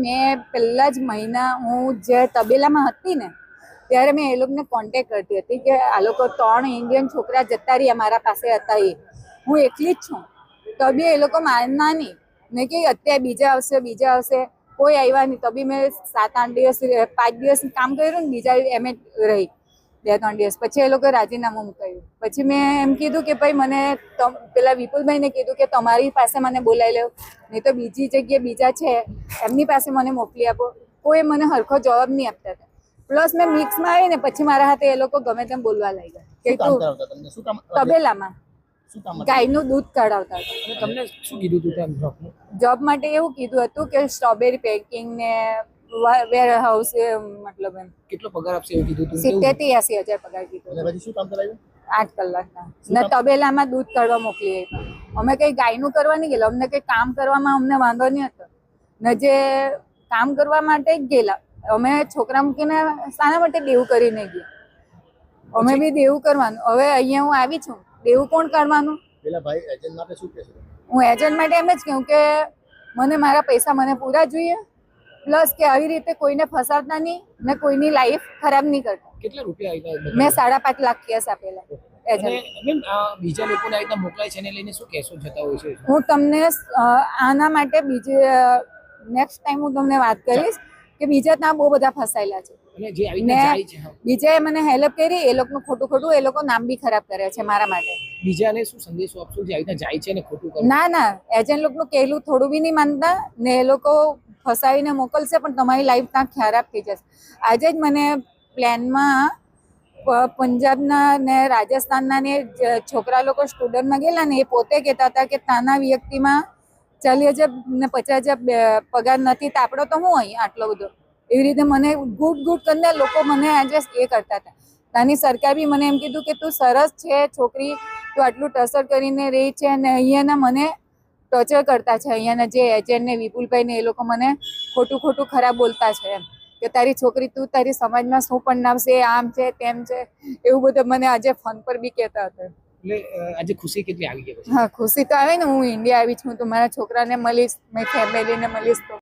મેં પહેલા જ મહિના હું જે તબેલામાં હતી ને ત્યારે મેં એ લોકોને કોન્ટેક્ટ કરતી હતી કે આ લોકો 3 ઇન્ડિયન છોકરા જતા રહ્યા મારા પાસે હતા, એ હું એકલી જ છું, તો બી એ લોકો માનના નહીં. મેં કે અત્યારે બીજા આવશે, કોઈ આવ્યા નહીં. તો બી મેં 7-8 દિવસ 5 દિવસ કામ કર્યું ને, બીજા એમ રહી 2-3 દિવસ. પછી એ લોકોએ રાજીનામું મૂક્યું. પછી મેં એમ કીધું કે ભાઈ મને પેલા વિપુલભાઈને કીધું કે તમારી પાસે મને બોલાવી લો, નહીં તો બીજી જગ્યાએ બીજા છે એમની પાસે મને મોકલી આપો. કોઈ મને હરખો જવાબ નહીં આપતા હતા. પ્લસ મેં મિક્સમાં આવી ને પછી મારા હાથે એ લોકો ગમે તેમ બોલવા લાગ્યા કે તું તબેલામાં ગાયનું દૂધ કાઢાવતા હતા. તમને શું કીધું હતું તેમ જોબનું? જોબ માટે એવું કીધું હતું કે સ્ટ્રોબેરી પેકિંગ ને વેર હાઉસ, મતલબ એમ. કેટલો પગાર આપશે એવું કીધું હતું? 70-80 હજાર પગાર કીધું. પછી શું કામ કરાયું? 8 કલાકના ને તબેલામાં દૂધ કાઢવા મોકલી આપ્યા. અમે કઈ ગાયનું કરવા નહીં ગયેલા, અમને કઈ કામ કરવામાં અમને વાંધો નહીં હતો ને, જે કામ કરવા માટે જ ગયેલા. અમે છોકરા મૂકીને શાના માટે દેવું કરીને ગયા? અમે બી દેવું કરવાનું. હવે અહીંયા હું આવી છું, દેવું કોણ કાઢવાનું? પેલા ભાઈ એજન્ટ માટે શું કહેશો? હું એજન્ટ માટે એમ જ કહું કે મને મારા પૈસા મને પૂરા જોઈએ, પ્લસ કે આવી રીતે કોઈને ફસાવતા નહીં ને કોઈની લાઈફ ખરાબ નહીં કરતા. કેટલા રૂપિયા આવ્યા? મેં 5.5 લાખ કેસ આપેલા એજન્ટ. મેમ બીજા લોકોને આ રીતના મોકલાય છે એને લઈને શું કહેશો જતા હોય છે? હું તમને આના માટે નેક્સ્ટ ટાઈમ હું તમને વાત કરીશ કે બીજા ત્યાં બહુ બધા ફસાયેલા છે અને જે આવીને જાય છે, બીજાએ મને હેલ્પ કરી. એ લોકોનું ખોટું એ લોકો નામ બી ખરાબ કરે છે મારા માટે. બીજાને શું સંદેશો આપશો જે આવીને જાય છે અને ખોટું કરે? ના, એજન્ટ લોકોનું કહેલું થોડું બી નહીં માનતા ને એ લોકો ફસાવીને મોકલશે પણ તમારી લાઈફ ત્યાં ખરાબ થઈ જશે. આજે જ મને પ્લેનમાં પંજાબના ને રાજસ્થાનના ને છોકરા લોકો સ્ટુડન્ટમાં ગયેલા ને, એ પોતે કહેતા હતા કે ત્યાંના વ્યક્તિમાં 40,000 ને 50,000 પગાર નથી, તો આપણો તો હું અહીં આટલો બધો. એવી રીતે મને ગુડ કરીને લોકો મને આજે એ કરતા હતા. ત્યાંની સરકાર બી મને એમ કીધું કે તું સરસ છે છોકરી, તું આટલું ટસર કરીને રહી છે અને અહીંયાના મને ટોર્ચર કરતા છે. અહીંયાના જે એજન્ટ ને વિપુલભાઈ ને એ લોકો મને ખોટું ખરાબ બોલતા છે એમ કે તારી છોકરી તું તારી સમાજમાં શું બનાવશે, આમ છે તેમ છે, એવું બધું મને આજે ફોન પર બી કહેતા હતા. એટલે આજે ખુશી કેટલી આવી ગઈ? હા, ખુશી તો આવે ને. હું ઇન્ડિયા આવી છું તો મારા છોકરાને મળીશ, મારી ફેમિલીને મળીશ તો